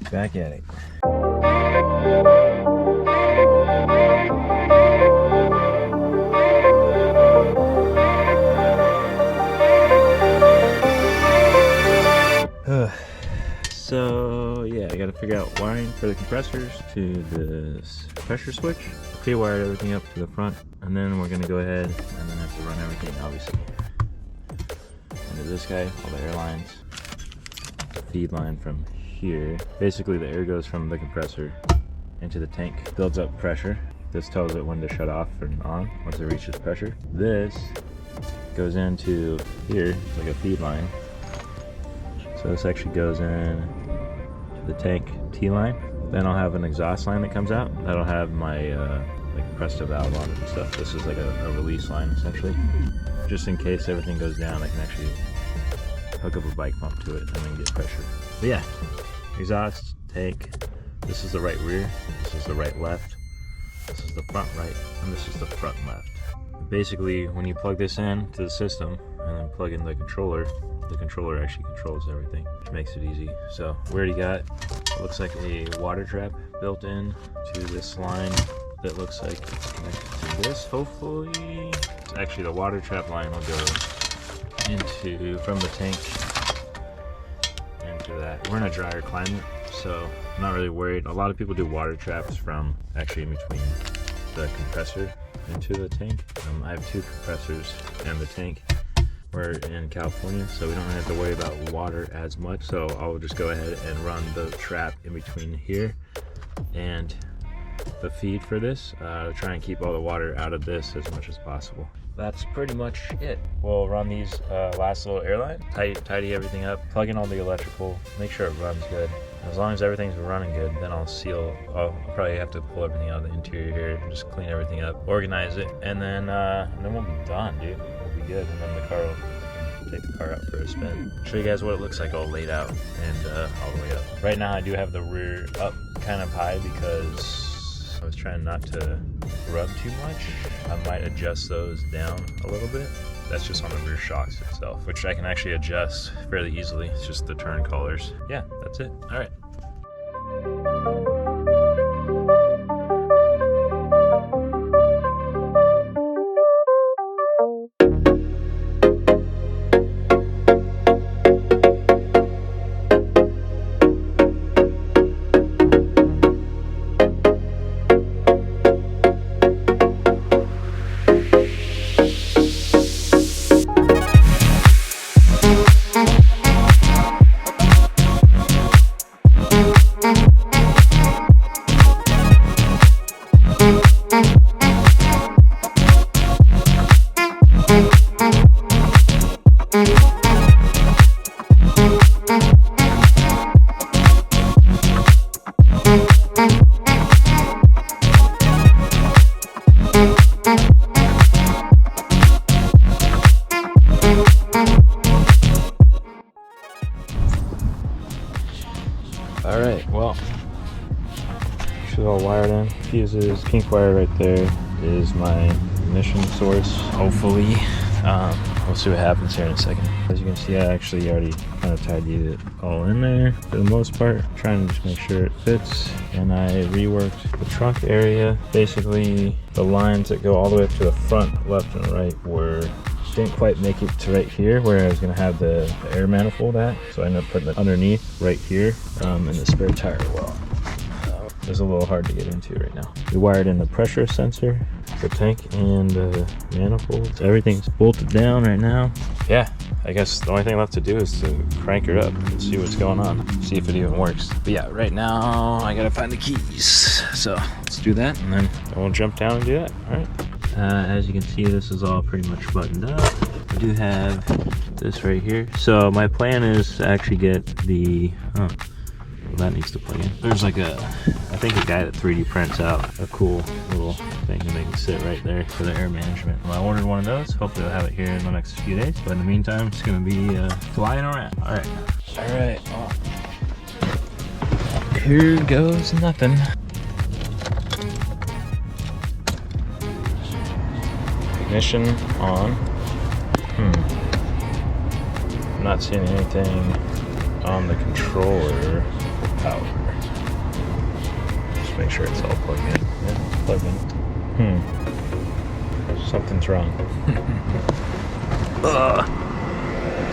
back at it. So yeah, I gotta figure out wiring for the compressors to this pressure switch. Pre-wired everything up to the front, and then we're gonna go ahead and then have to run everything obviously into this guy, all the air lines, feed line from here. Basically the air goes from the compressor into the tank, builds up pressure. This tells it when to shut off and on once it reaches pressure. This goes into here, it's like a feed line. So this actually goes in to the tank T-line. Then I'll have an exhaust line that comes out. That'll have my like Presto valve on it and stuff. This is like a release line essentially. Just in case everything goes down, I can actually hook up a bike pump to it and then get pressure. But yeah, exhaust, tank. This is the right rear. This is the right left. This is the front right, and this is the front left. Basically, when you plug this in to the system and then plug in the controller actually controls everything, which makes it easy. So we already got, it looks like a water trap built in to this line that looks like it's connected to this, hopefully. So actually the water trap line will go into, from the tank into that. We're in a drier climate, so I'm not really worried. A lot of people do water traps from actually in between the compressor into the tank. I have two compressors and the tank. We're in California, so we don't have to worry about water as much. So I'll just go ahead and run the trap in between here and the feed for this to try and keep all the water out of this as much as possible. That's pretty much it. We'll run these last little airline, tidy everything up, plug in all the electrical, make sure it runs good. As long as everything's running good, then I'll seal. I'll probably have to pull everything out of the interior here and just clean everything up, organize it, and then we'll be done, dude. We'll be good, and then the car will take the car out for a spin. Show you guys what it looks like all laid out and all the way up. Right now I do have the rear up kind of high because I was trying not to rub too much. I might adjust those down a little bit. That's just on the rear shocks itself, which I can actually adjust fairly easily. It's just the turn colors. Yeah, that's it. All right. All right, well, she's all wired in. Fuses, pink wire right there is my ignition source, hopefully. We'll see what happens here in a second. As you can see, I actually already kind of tidied it all in there for the most part, trying to just make sure it fits. And I reworked the trunk area. Basically, the lines that go all the way up to the front, left and right, didn't quite make it to right here where I was going to have the air manifold at. So I ended up putting it underneath right here in the spare tire well. It's a little hard to get into right now. We wired in the pressure sensor, the tank, and the manifold. Everything's bolted down right now. Yeah, I guess the only thing left to do is to crank her up and see what's going on. See if it even works. But yeah, right now I gotta find the keys. So let's do that and then we'll jump down and do that. All right. As you can see, this is all pretty much buttoned up. I do have this right here. So my plan is to actually get the, well, that needs to plug in. There's like I think a guy that 3D prints out a cool little thing to make it sit right there for the air management. Well, I ordered one of those. Hopefully I'll have it here in the next few days. But in the meantime, it's gonna be flying around. All right, well, here goes nothing. Ignition on. I'm not seeing anything on the controller for power. Just make sure it's all plugged in. Yeah, it's plugged in. Something's wrong.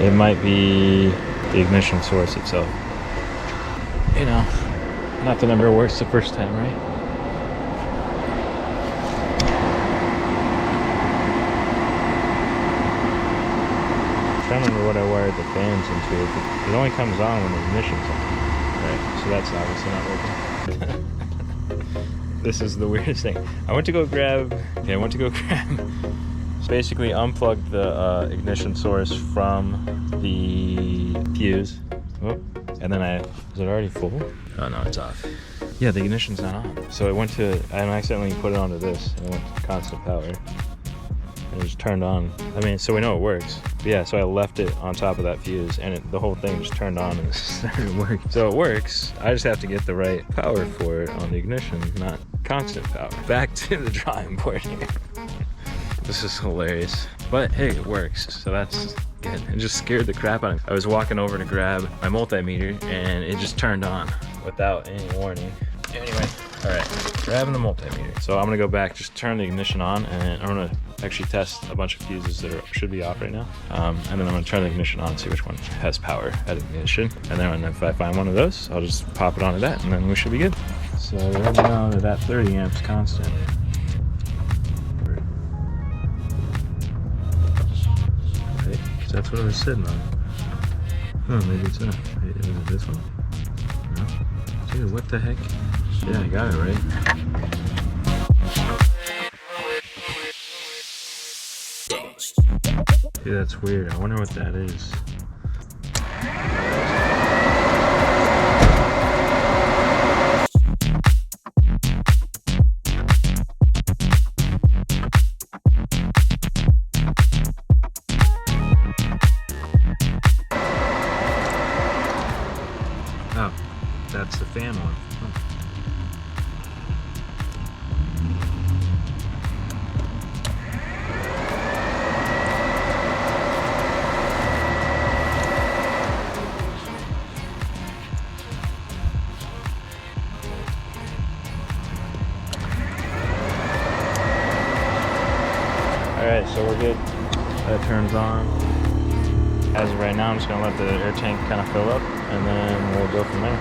It might be the ignition source itself. You know, nothing ever works the first time, right? I'm trying to remember what I wired the fans into, but it only comes on when the ignition's on. Right, so that's obviously not working. This is the weirdest thing. I went to go grab, basically unplugged the ignition source from the fuse. Oh, and then is it already full? Oh no, it's off. Yeah, the ignition's not on. So I accidentally put it onto this, and it went to constant power. And it just turned on. I mean, so we know it works. But yeah, so I left it on top of that fuse, and the whole thing just turned on and started working. So it works. I just have to get the right power for it on the ignition, not constant power. Back to the drawing board here. This is hilarious. But hey, it works. So that's good. It just scared the crap out of me. I was walking over to grab my multimeter, and it just turned on without any warning. Anyway, all right, grabbing the multimeter. So I'm gonna go back, just turn the ignition on, and I'm gonna actually test a bunch of fuses that should be off right now. And then I'm gonna turn the ignition on, see which one has power at ignition. And then if I find one of those, I'll just pop it onto that, and then we should be good. So right now that 30 amps constant. Right, so that's what I was sitting on. Oh, maybe it's not. Wait, is it this one? No. Dude, what the heck? Yeah, I got it right. Dude, that's weird. I wonder what that is. Oh, that's the fan one. Alright, so we're good. That turns on. As of right now, I'm just going to let the air tank kind of fill up, and then we'll go from there.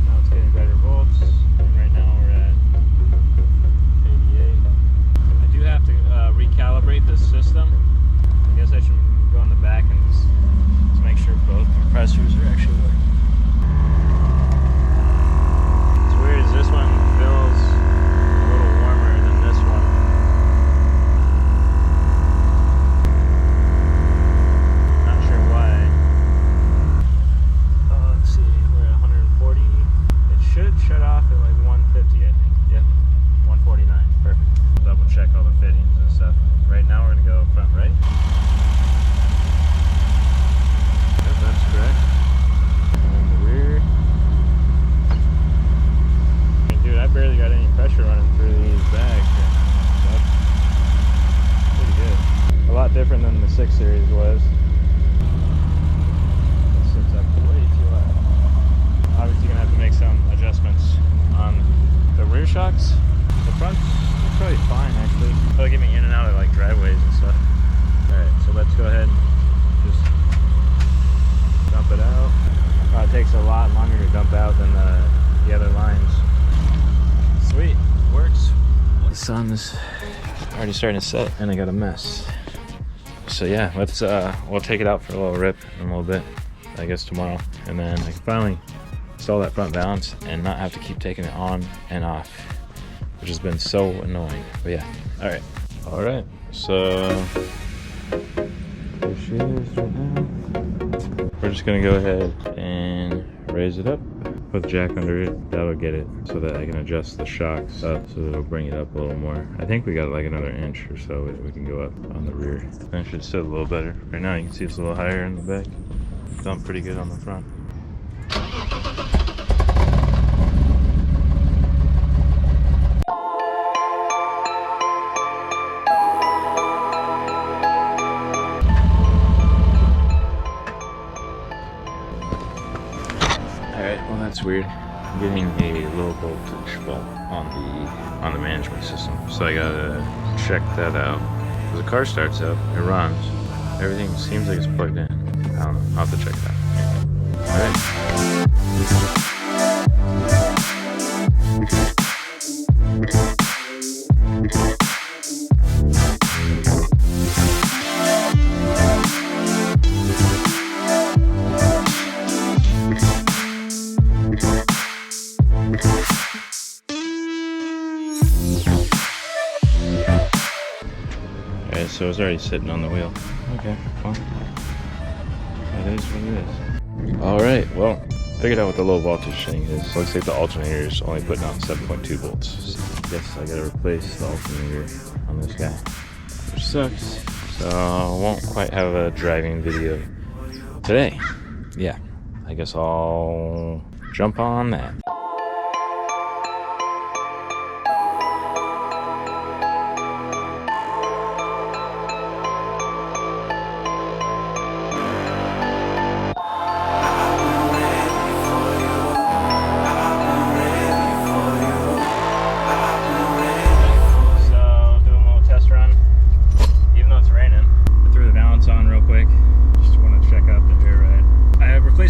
Now it's getting better volts, and right now we're at 88. I do have to recalibrate this system. I guess I should go in the back and just make sure both compressors are actually working. It's weird as this one feels a little warmer than this one. Not sure why. Let's see, we're at 140. It should shut off at like 150, I think. Yep, 149. Perfect. Double check all the fittings and stuff. Right now we're gonna go front right. Yep, that's correct. And the rear. I mean, dude, I barely got any pressure running through these bags right now. That's pretty good. A lot different than the 6 Series was. This sits up way too high. Obviously gonna have to make some adjustments on the rear shocks. The front's probably fine actually. It'll get me in and out of like driveways and stuff. Alright, so let's go ahead and just dump it out. It takes a lot longer to dump out than the other lines. Sweet, works. The sun's already starting to set and I got a mess. So yeah, let's we'll take it out for a little rip in a little bit, I guess tomorrow. And then I can finally install that front balance and not have to keep taking it on and off, which has been so annoying. But yeah, all right, so there she is right now. We're just gonna go ahead and raise it up, put the jack under it. That'll get it so that I can adjust the shocks up so that it'll bring it up a little more. I think we got like another inch or so we can go up on the rear. That should sit a little better. Right now you can see it's a little higher in the back. Dump pretty good on the front. that's weird. I'm getting a low voltage fault on the management system, so I gotta check that out. The car starts up, it runs, everything seems like it's plugged in. I don't know. I'll have to check it out. All right. Alright, so it's already sitting on the wheel. Okay, well, that is what it is. Alright, well, figured out what the low voltage thing is. Looks like the alternator is only putting out 7.2 volts. So I guess I gotta replace the alternator on this guy, which sucks. So I won't quite have a driving video today. Yeah, I guess I'll jump on that.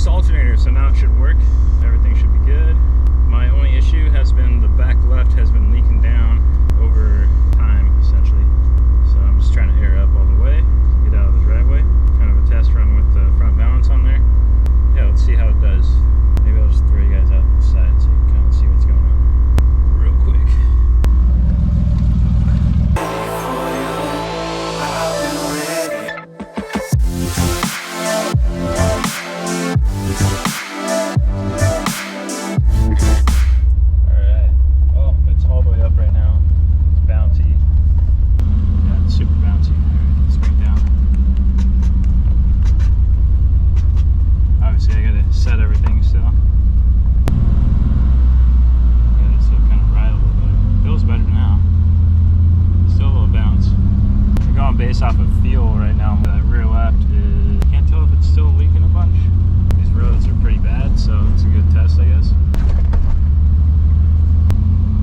Alternator, so now it should work. Everything should be good. My only issue has been the back left has been leaking down over time, essentially. So I'm just trying to air up all the way to get out of the driveway. Kind of a test run with the front balance on there. Yeah, let's see how it does. Maybe I'll just throw you guys out the side so you can kind of see what's going on real quick. Set everything still. Yeah, it's still kind of rideable, but it feels better now. Still a little bounce. I'm going based off of feel right now. The rear left is, can't tell if it's still leaking a bunch. These roads are pretty bad, so it's a good test, I guess.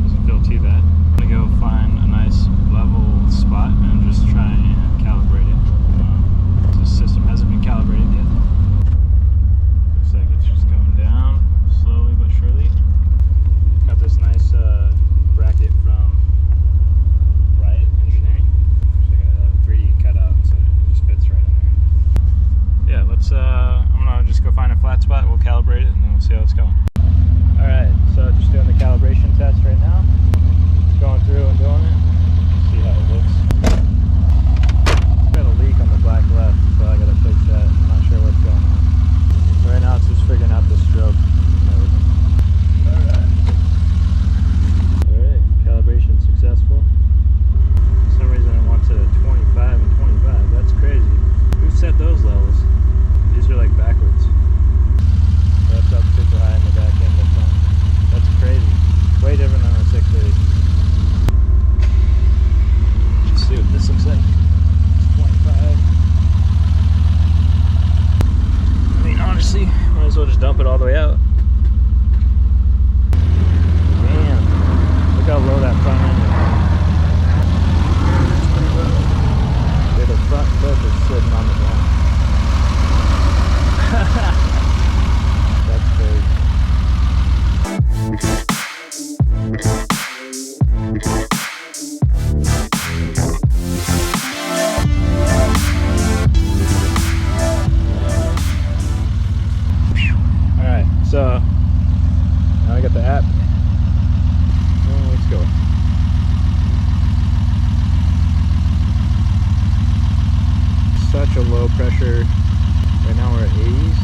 Doesn't feel too bad. I'm gonna go find a nice level spot and just try and calibrate it. This system hasn't been calibrated yet. Slowly but surely. Got this nice bracket from Riot Engineering. So I got a 3D cutout, so it just fits right in there. Yeah, let's. I'm gonna just go find a flat spot. We'll calibrate it, and then we'll see how it's going. All right, so just doing the calibration test right now. Just going through and doing it. See how it looks. Got a leak on the black left, so I gotta fix that. I'm not sure what's going on. Right now, it's just figuring out the stroke. Alright, calibration successful. For some reason it wants it at 25 and 25. That's crazy. Who set those levels? These are like backwards. That's up super high in the back end of the front. That's crazy. Way different than a 630. Let's see what this looks like. It's 25. I mean, honestly, might as well just dump it all the way out. Look how low that front end is. Yeah, the front clip is sitting on the ground. That's crazy. Alright, so now I got the app. Let's go. Such a low pressure. Right now we're at 80s.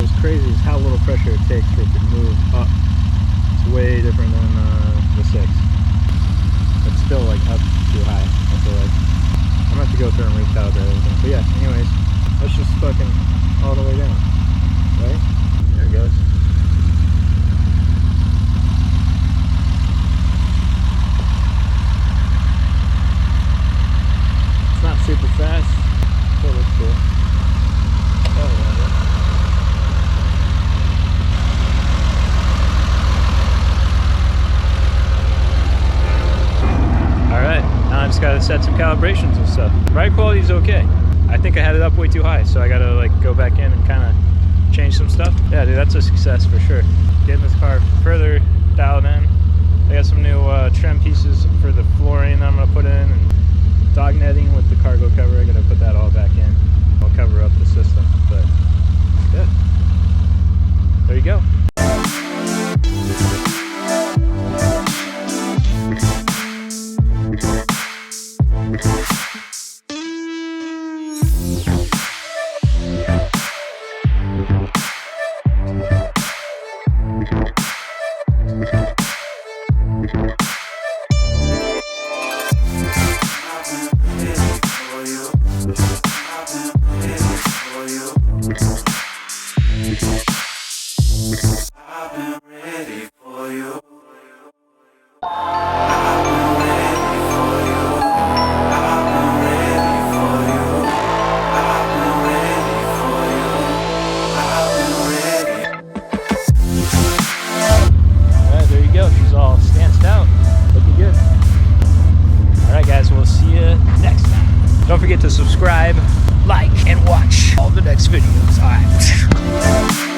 What's crazy is how little pressure it takes for it to move up. It's way different than the 6. It's still like up too high, I feel like. I'm gonna have to go through and recalibrate everything. But yeah, anyways, let's just fucking all the way down. Right? There it goes. Not super fast, still looks cool. Oh, yeah. just gotta set some calibrations and stuff. Ride quality is okay. I think I had it up way too high, so I gotta like go back in and kind of change some stuff. Yeah, dude, that's a success for sure. Getting this car further dialed in. I got some new trim pieces for the flooring that I'm gonna put in, and dog netting with the cargo cover. I gotta put that all back in. I'll cover up the system, but yeah, there you go. Don't forget to subscribe, like, and watch all the next videos. All right.